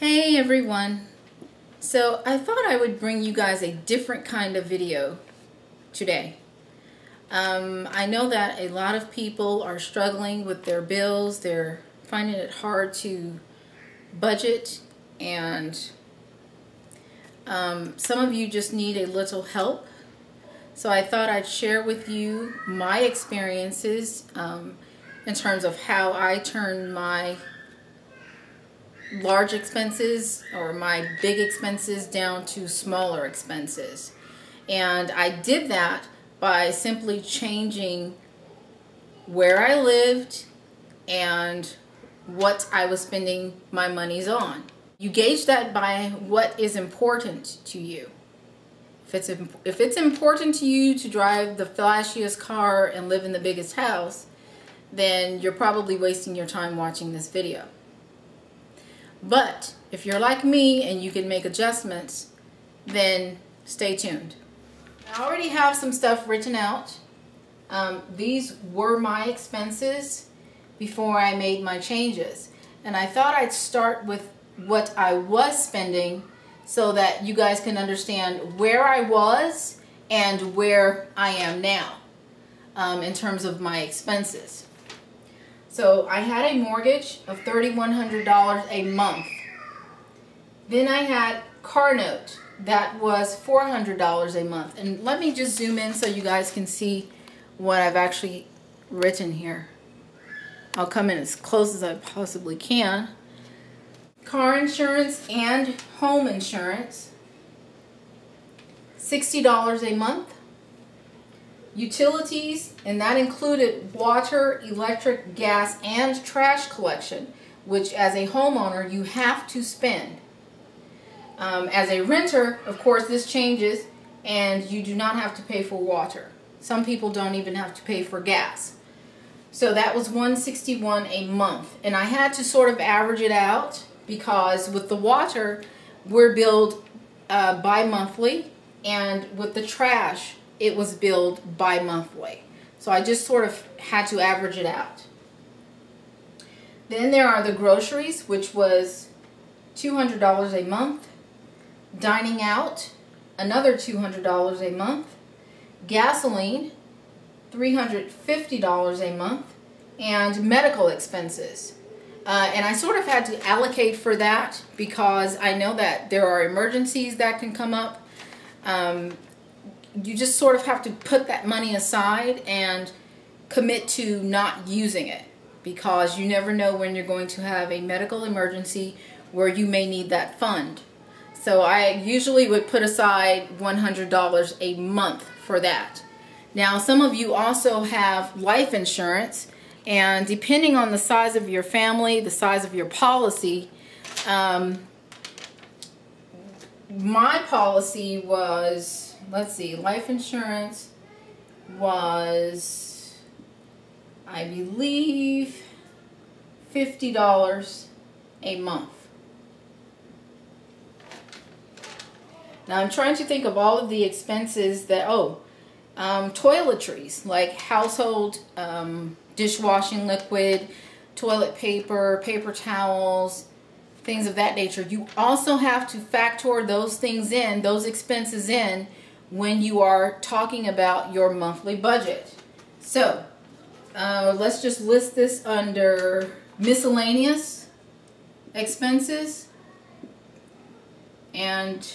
Hey everyone! So I thought I would bring you guys a different kind of video today. I know that a lot of people are struggling with their bills. They're finding it hard to budget, and some of you just need a little help. So I thought I'd share with you my experiences in terms of how I turned my large expenses or my big expenses down to smaller expenses. And I did that by simply changing where I lived and what I was spending my monies on. You gauge that by what is important to you. If it's important to you to drive the flashiest car and live in the biggest house, then you're probably wasting your time watching this video. But if you're like me and you can make adjustments, then stay tuned. I already have some stuff written out. These were my expenses before I made my changes. And I thought I'd start with what I was spending so that you guys can understand where I was and where I am now in terms of my expenses. So I had a mortgage of $3,100 a month. Then I had car note. That was $400 a month. And let me just zoom in so you guys can see what I've actually written here. I'll come in as close as I possibly can. Car insurance and home insurance, $60 a month. Utilities, and that included water, electric, gas, and trash collection, which as a homeowner you have to spend. As a renter, of course, this changes and you do not have to pay for water. Some people don't even have to pay for gas. So that was $161 a month, and I had to sort of average it out because with the water we're billed bi-monthly, and with the trash it was billed bi-monthly. So I just sort of had to average it out. Then there are the groceries, which was $200 a month. Dining out, another $200 a month. Gasoline, $350 a month. And medical expenses. And I sort of had to allocate for that because I know that there are emergencies that can come up. You just sort of have to put that money aside and commit to not using it, because you never know when you're going to have a medical emergency where you may need that fund. So I usually would put aside $100 a month for that. Now some of you also have life insurance, and depending on the size of your family, the size of your policy, my policy was, let's see, life insurance was, I believe, $50 a month. Now I'm trying to think of all of the expenses that, toiletries, like household dishwashing liquid, toilet paper, paper towels, things of that nature. You also have to factor those things in, those expenses in, when you are talking about your monthly budget. So let's just list this under miscellaneous expenses. And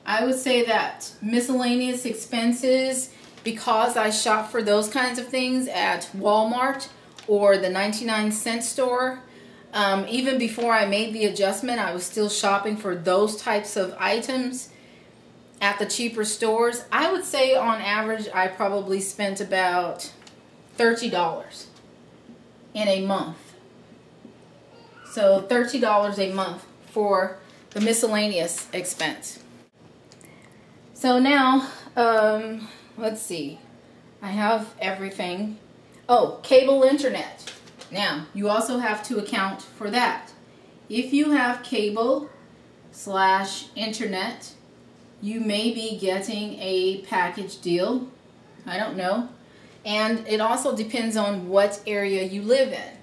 I would say that miscellaneous expenses, because I shop for those kinds of things at Walmart or the 99-cent store, even before I made the adjustment, I was still shopping for those types of items at the cheaper stores. I would say on average I probably spent about $30 in a month. So $30 a month for the miscellaneous expense. So now, let's see, I have everything. Oh, cable internet. Now, you also have to account for that. If you have cable / internet, you may be getting a package deal. I don't know. And it also depends on what area you live in.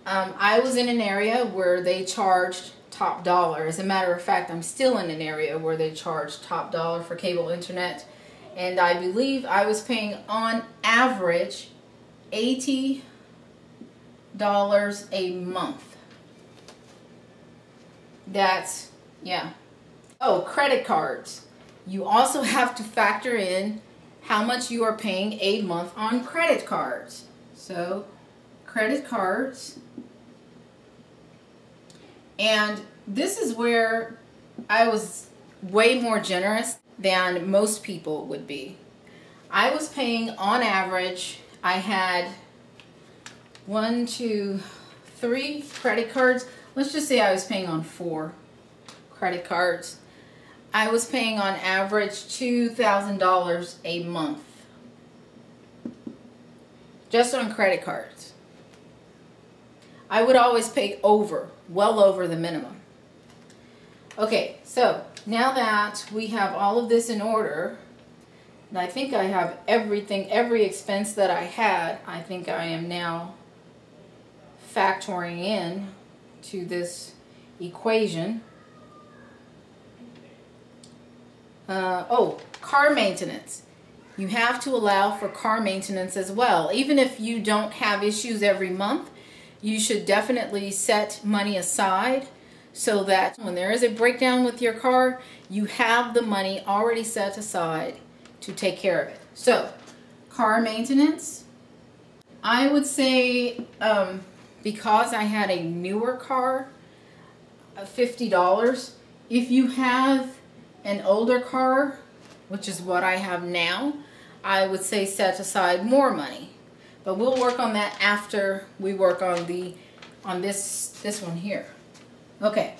I was in an area where they charged top dollar. As a matter of fact, I'm still in an area where they charge top dollar for cable internet. And I believe I was paying on average $80 a month. That's, yeah. Oh, credit cards. You also have to factor in how much you are paying a month on credit cards. So, credit cards. And this is where I was way more generous than most people would be. I was paying on average, I had 1, 2, 3 credit cards. Let's just say I was paying on 4 credit cards. I was paying on average $2,000 a month. Just on credit cards. I would always pay over, well over the minimum. Okay, so now that we have all of this in order, and I think I have everything, every expense that I had, I think I am now factoring in to this equation. Oh, car maintenance. You have to allow for car maintenance as well. Even if you don't have issues every month, you should definitely set money aside so that when there is a breakdown with your car, you have the money already set aside to take care of it. So, car maintenance, I would say because I had a newer car, $50. If you have an older car, which is what I have now, I would say set aside more money. But we'll work on that after we work on this one here. Okay,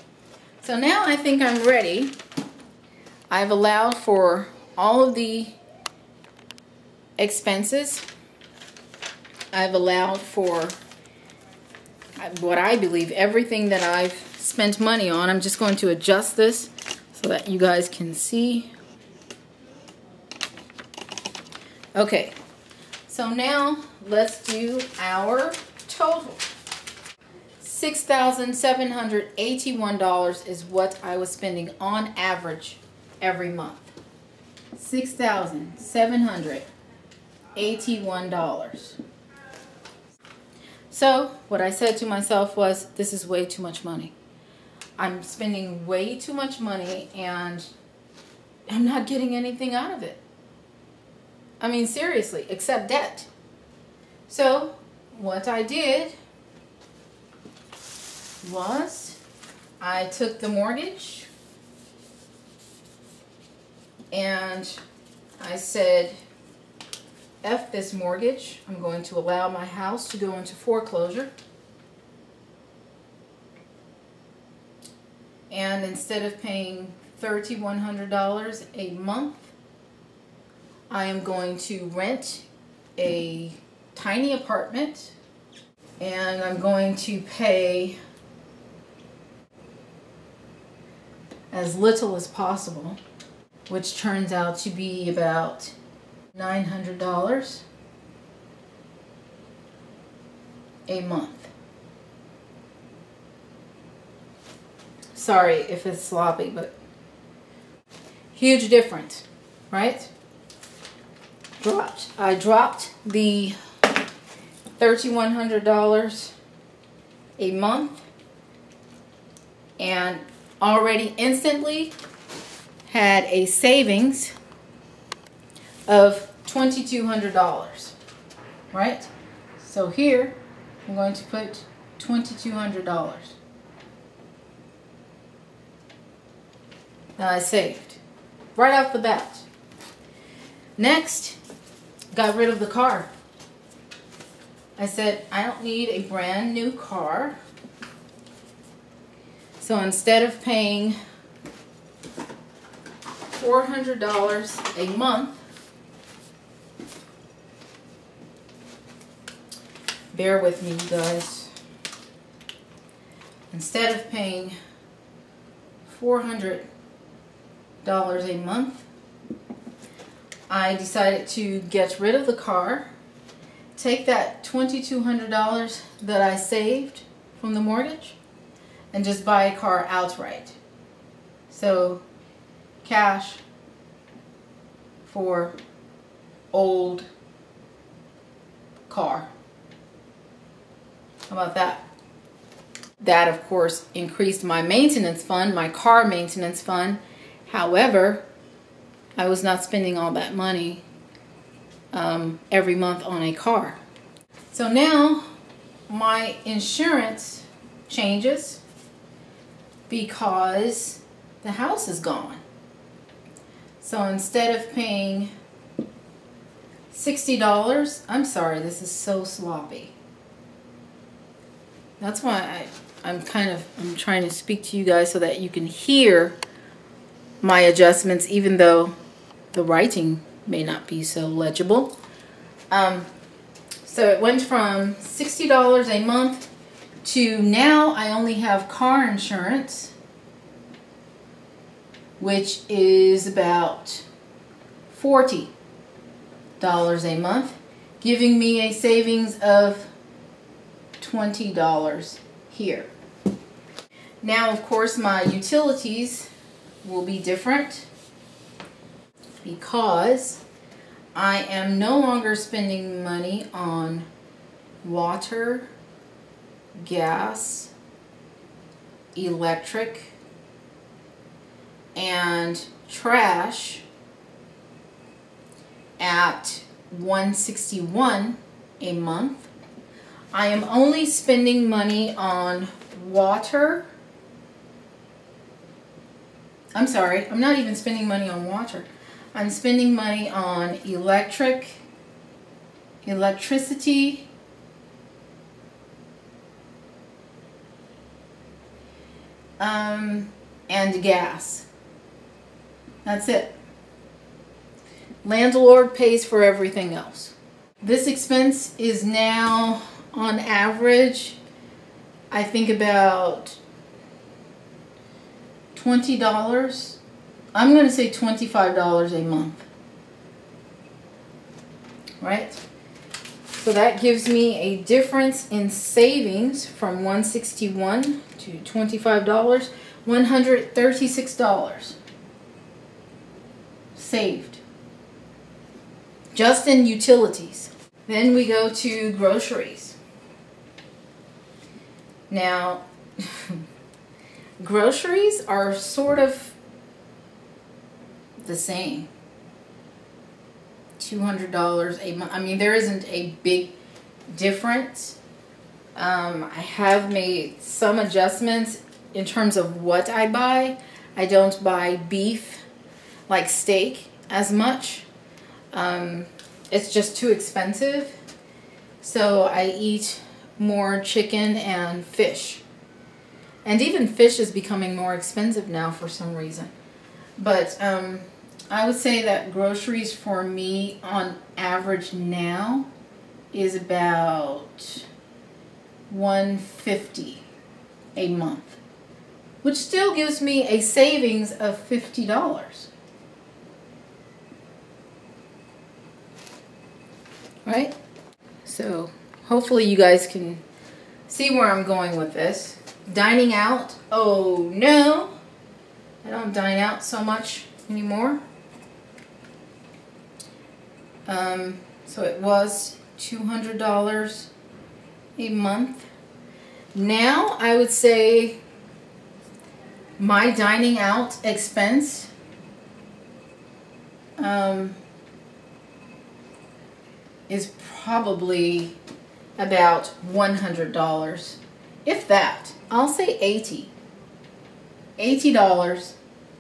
so now I think I'm ready. I've allowed for all of the expenses. I've allowed for what I believe everything that I've spent money on. I'm just going to adjust this so that you guys can see. Okay, so now let's do our total. $6,781 is what I was spending on average every month. $6,781. So what I said to myself was, this is way too much money. I'm spending way too much money and I'm not getting anything out of it. I mean, seriously, except debt. So what I did was I took the mortgage and I said, F this mortgage. I'm going to allow my house to go into foreclosure. And instead of paying $3,100 a month, I am going to rent a tiny apartment and I'm going to pay as little as possible, which turns out to be about $900 a month. Sorry if it's sloppy, but huge difference, right? I dropped the $3,100 a month and already instantly had a savings of $2,200, right? So here I'm going to put $2,200 that I saved right off the bat. Next, got rid of the car. I said, I don't need a brand new car. So instead of paying $400 a month, bear with me, you guys. Instead of paying $400 a month, I decided to get rid of the car, take that $2,200 that I saved, from the mortgage and just buy a car outright. So cash for old car. How about that? That, of course, increased my maintenance fund, my car maintenance fund. However, I was not spending all that money every month on a car. So now my insurance changes because the house is gone. So instead of paying $60, I'm sorry, this is so sloppy. That's why I'm trying to speak to you guys so that you can hear my adjustments, even though the writing may not be so legible. So it went from $60 a month to now I only have car insurance, which is about $40 a month, giving me a savings of $20 here. Now, of course, my utilities will be different because I am no longer spending money on water, gas, electric, and trash at $161 a month. I am only spending money on water. I'm sorry, I'm not even spending money on water. I'm spending money on electricity, and gas. That's it. Landlord pays for everything else. This expense is now, on average, I think about $20. I'm going to say $25 a month. Right? So that gives me a difference in savings from $161 to $25, $136 saved. Just in utilities. Then we go to groceries. Now, groceries are sort of the same. $200 a month. I mean, there isn't a big difference. I have made some adjustments in terms of what I buy. I don't buy beef, like steak, as much. It's just too expensive. So I eat more chicken and fish. And even fish is becoming more expensive now for some reason. But I would say that groceries for me on average now is about $150 a month, which still gives me a savings of $50. Right? So hopefully you guys can see where I'm going with this. Dining out, oh no, I don't dine out so much anymore. So it was $200 a month. Now I would say my dining out expense is probably about $100, if that. I'll say $80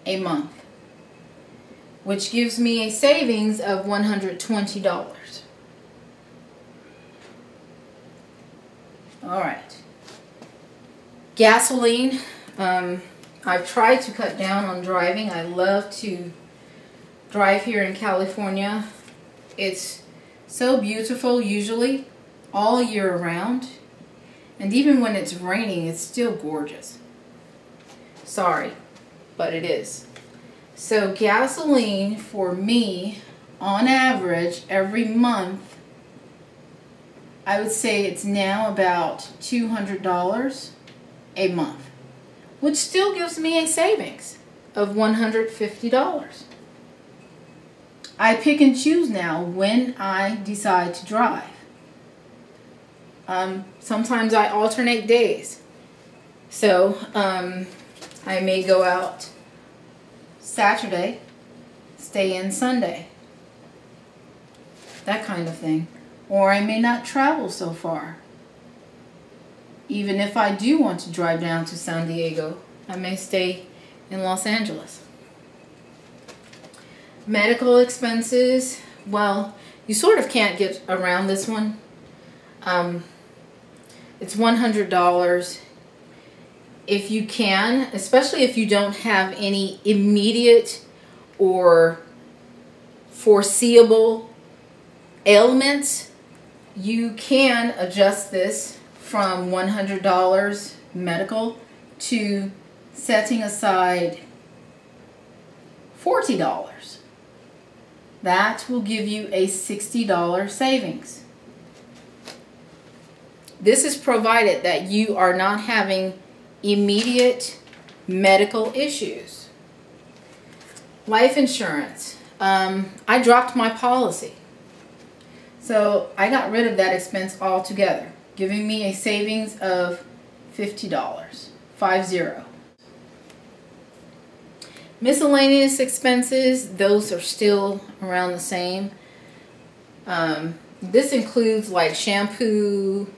a month, which gives me a savings of $120. All right. Gasoline. I've tried to cut down on driving. I love to drive here in California. It's so beautiful usually all year round. And even when it's raining, it's still gorgeous. Sorry, but it is. So gasoline for me, on average, every month, I would say it's now about $200 a month, which still gives me a savings of $150. I pick and choose now when I decide to drive. Sometimes I alternate days. So I may go out Saturday, stay in Sunday, that kind of thing. Or I may not travel so far. Even if I do want to drive down to San Diego, I may stay in Los Angeles. Medical expenses, well, you sort of can't get around this one. It's $100 if you can, especially if you don't have any immediate or foreseeable ailments. You can adjust this from $100 medical to setting aside $40. That will give you a $60 savings. This is provided that you are not having immediate medical issues. Life insurance. I dropped my policy. So I got rid of that expense altogether, giving me a savings of $50. 50. Miscellaneous expenses, those are still around the same. This includes like shampoo,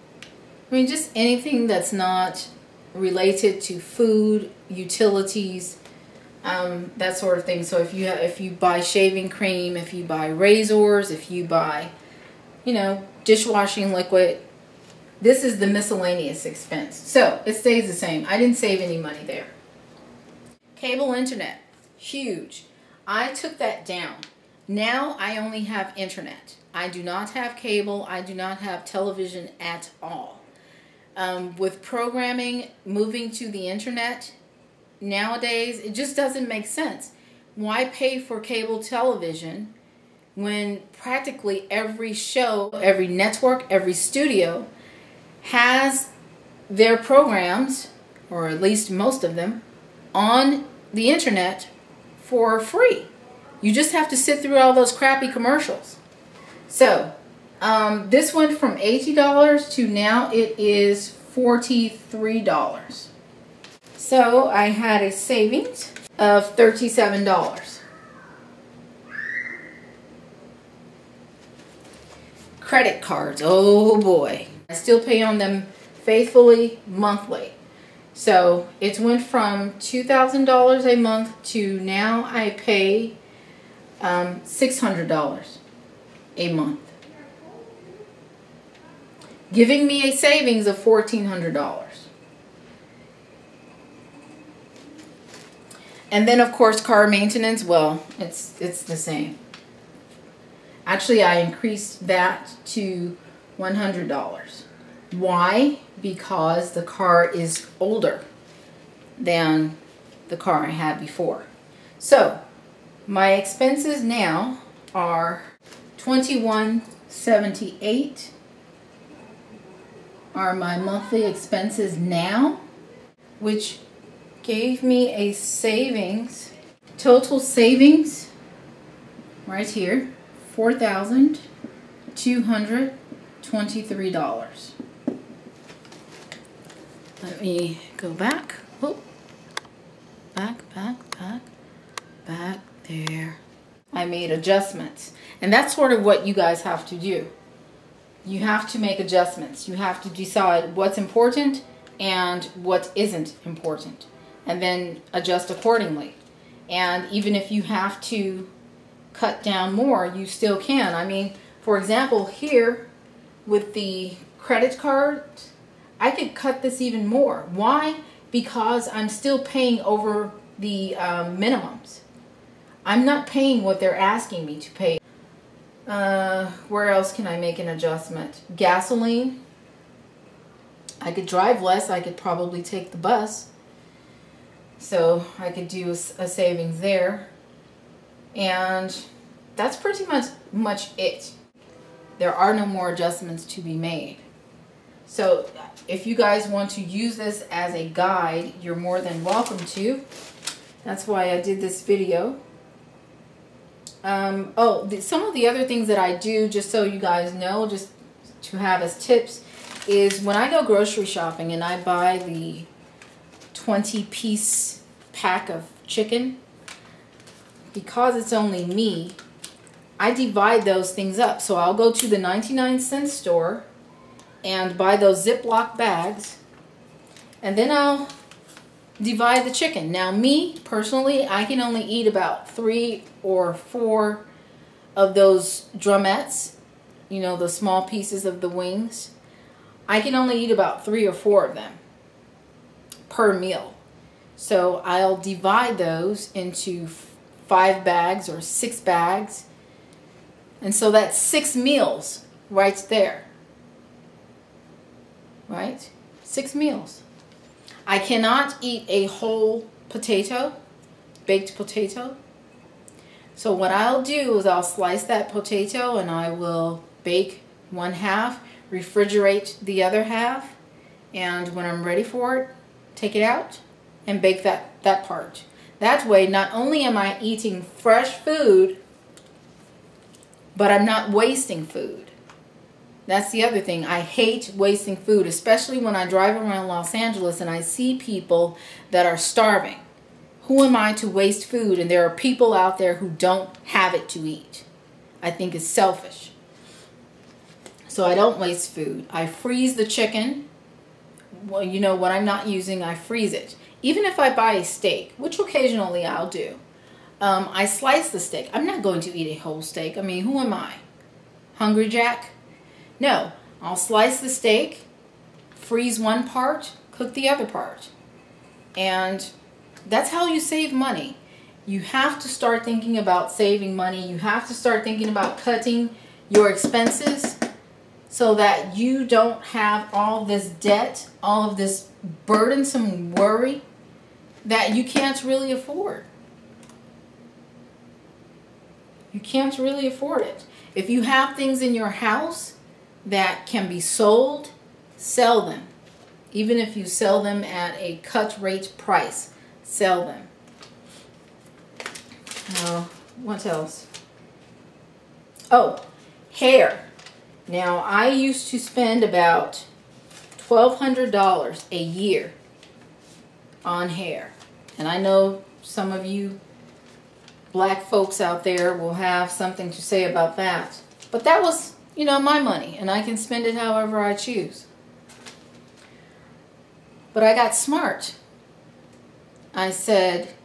just anything that's not related to food, utilities, that sort of thing. So if you buy shaving cream, if you buy razors, if you buy, dishwashing liquid, this is the miscellaneous expense. So it stays the same. I didn't save any money there. Cable internet, huge. I took that down. Now I only have internet. I do not have cable. I do not have television at all. With programming moving to the internet nowadays, it just doesn't make sense. Why pay for cable television when practically every show, every network, every studio has their programs, or at least most of them, on the internet for free? You just have to sit through all those crappy commercials. So this went from $80 to now it is $43. So I had a savings of $37. Credit cards, oh boy. I still pay on them faithfully monthly. So it went from $2,000 a month to now I pay $600 a month, giving me a savings of $1,400. And then of course car maintenance, well, it's the same. Actually, I increased that to $100. Why? Because the car is older than the car I had before. So my expenses now are $21.78 are my monthly expenses now, which gave me a savings, total savings right here, $4,223. Let me go back. Oh, back there. I made adjustments. And that's sort of what you guys have to do. You have to make adjustments. You have to decide what's important and what isn't important, and then adjust accordingly. And even if you have to cut down more, you still can. I mean, for example, here with the credit card, I could cut this even more. Why? Because I'm still paying over the minimums. I'm not paying what they're asking me to pay. Where else can I make an adjustment? Gasoline. I could drive less. I could probably take the bus. So I could do a savings there. And that's pretty much it. there are no more adjustments to be made. So if you guys want to use this as a guide, you're more than welcome to. That's why I did this video. Some of the other things that I do, just so you guys know, just to have as tips, is when I go grocery shopping and I buy the 20-piece pack of chicken, because it's only me, I divide those things up. So I'll go to the 99-cent store and buy those Ziploc bags, and then I'll divide the chicken. Now me, personally, I can only eat about 3 or 4 of those drumettes, you know, the small pieces of the wings. I can only eat about 3 or 4 of them per meal. So I'll divide those into 5 bags or 6 bags. And so that's 6 meals right there. Right? 6 meals. I cannot eat a whole potato, baked potato. So what I'll do is I'll slice that potato and I will bake 1/2, refrigerate the other half, and when I'm ready for it, take it out and bake that part. That way, not only am I eating fresh food, but I'm not wasting food. That's the other thing. I hate wasting food, especially when I drive around Los Angeles and I see people that are starving. Who am I to waste food? And there are people out there who don't have it to eat. I think it's selfish. So I don't waste food. I freeze the chicken. Well, you know, what I'm not using, I freeze it. Even if I buy a steak, which occasionally I'll do, I slice the steak. I'm not going to eat a whole steak. I mean, who am I? Hungry Jack? No, I'll slice the steak, freeze one part, cook the other part. And that's how you save money. You have to start thinking about saving money. You have to start thinking about cutting your expenses so that you don't have all this debt, all of this burdensome worry that you can't really afford. You can't really afford it. If you have things in your house that can be sold, sell them. Even if you sell them at a cut rate price, sell them. What else? Oh, hair. Now, I used to spend about $1,200 a year on hair. And I know some of you black folks out there will have something to say about that. But that was, you know, my money, and I can spend it however I choose. But I got smart. I said,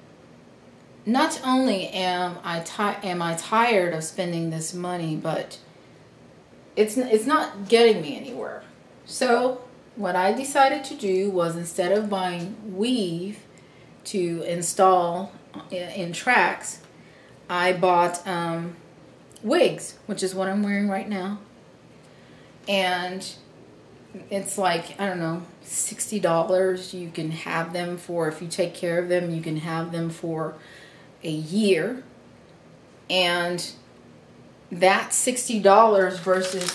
not only am I tired of spending this money, but it's not getting me anywhere. So what I decided to do was, instead of buying weave to install in tracks, I bought wigs, which is what I'm wearing right now. And it's like, I don't know, $60. You can have them for, if you take care of them, you can have them for a year. And that $60 versus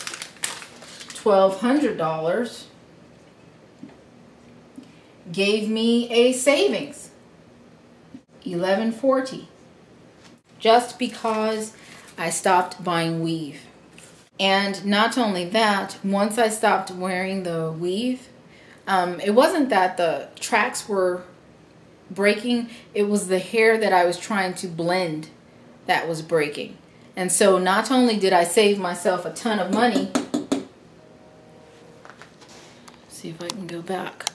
$1,200 gave me a savings, $1,140, just because I stopped buying weave. And not only that, once I stopped wearing the weave, it wasn't that the tracks were breaking, it was the hair that I was trying to blend that was breaking. And so not only did I save myself a ton of money, see if I can go back.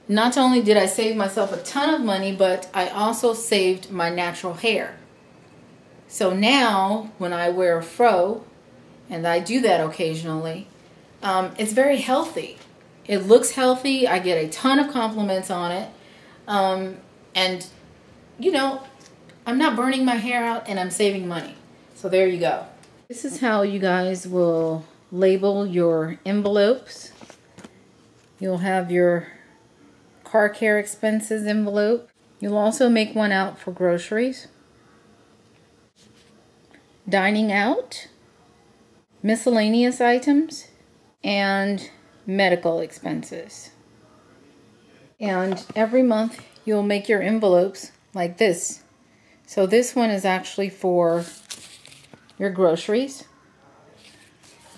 Not only did I save myself a ton of money, but I also saved my natural hair. So now when I wear a fro, and I do that occasionally, it's very healthy. It looks healthy. I get a ton of compliments on it. And, you know, I'm not burning my hair out and I'm saving money. So there you go. This is how you guys will label your envelopes. You'll have your car care expenses envelope. You'll also make one out for groceries, dining out, miscellaneous items, and medical expenses. And every month you'll make your envelopes like this. So this one is actually for your groceries.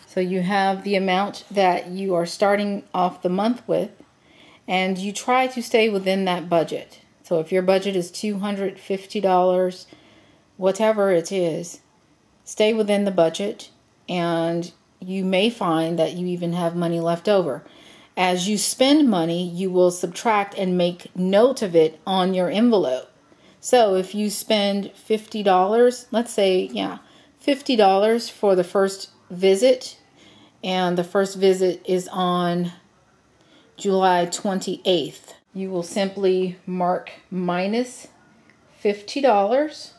So you have the amount that you are starting off the month with, and you try to stay within that budget. So if your budget is $250, whatever it is, stay within the budget, and you may find that you even have money left over. As you spend money, you will subtract and make note of it on your envelope. So if you spend $50, let's say, $50 for the first visit, and the first visit is on July 28th. You will simply mark minus $50,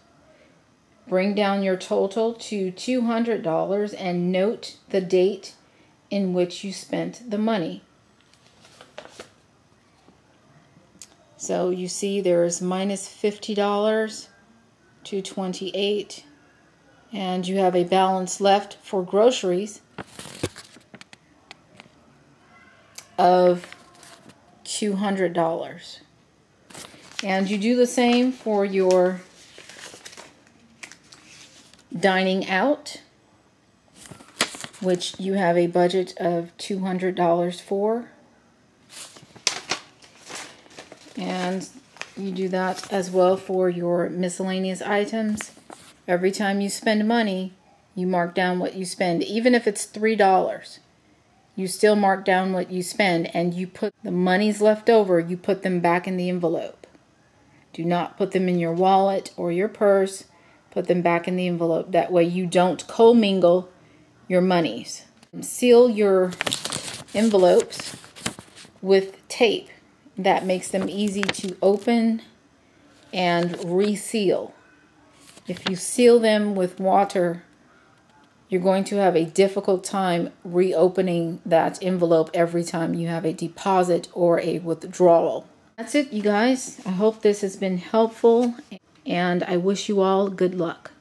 bring down your total to $200, and note the date in which you spent the money. So you see there's minus $50 to $28, and you have a balance left for groceries of $200. And you do the same for your dining out, which you have a budget of $200 for. And you do that as well for your miscellaneous items. Every time you spend money, you mark down what you spend. Even if it's $3, you still mark down what you spend, and you put the monies left over, you put them back in the envelope. Do not put them in your wallet or your purse. Put them back in the envelope. That way you don't commingle your monies. Seal your envelopes with tape. That makes them easy to open and reseal. If you seal them with water, you're going to have a difficult time reopening that envelope every time you have a deposit or a withdrawal. That's it, you guys. I hope this has been helpful, and I wish you all good luck.